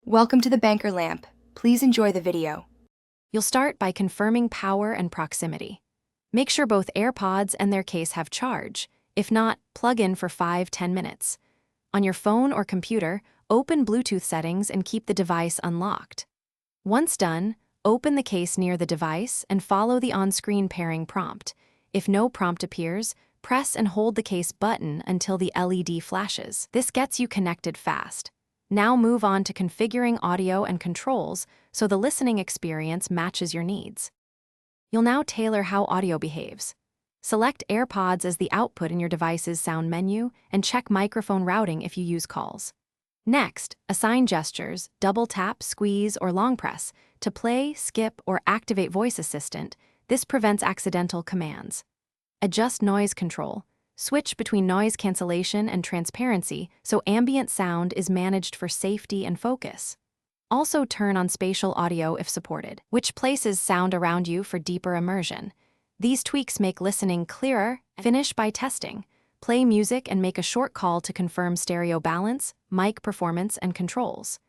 Welcome to the Banker Lamp. Please enjoy the video. You'll start by confirming power and proximity. Make sure both Airpods and their case have charge. If not, plug in for 5-10 minutes. On your phone or computer, open Bluetooth settings and keep the device unlocked. Once done, open the case near the device and follow the on-screen pairing prompt. If no prompt appears, press and hold the case button until the LED flashes. This gets you connected fast. Now move on to configuring audio and controls so the listening experience matches your needs. You'll now tailor how audio behaves. Select Airpods as the output in your device's sound menu and check microphone routing if you use calls. Next, assign gestures, double tap, squeeze, or long press to play, skip, or activate voice assistant. This prevents accidental commands. Adjust noise control. Switch between noise cancellation and transparency so ambient sound is managed for safety and focus. Also turn on spatial audio if supported, which places sound around you for deeper immersion. These tweaks make listening clearer. Finish by testing. Play music and make a short call to confirm stereo balance, mic performance, and controls.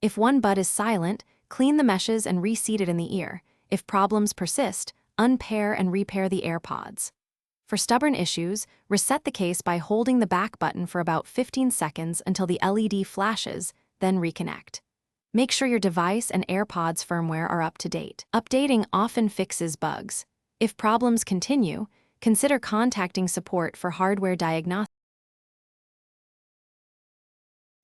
If one bud is silent, clean the meshes and reseat it in the ear. If problems persist, unpair and repair the Airpods. For stubborn issues, reset the case by holding the back button for about 15 seconds until the LED flashes, then reconnect. Make sure your device and Airpods firmware are up to date. Updating often fixes bugs. If problems continue, consider contacting support for hardware diagnostics.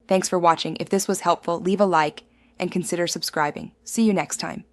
Thanks for watching. If this was helpful, leave a like and consider subscribing. See you next time.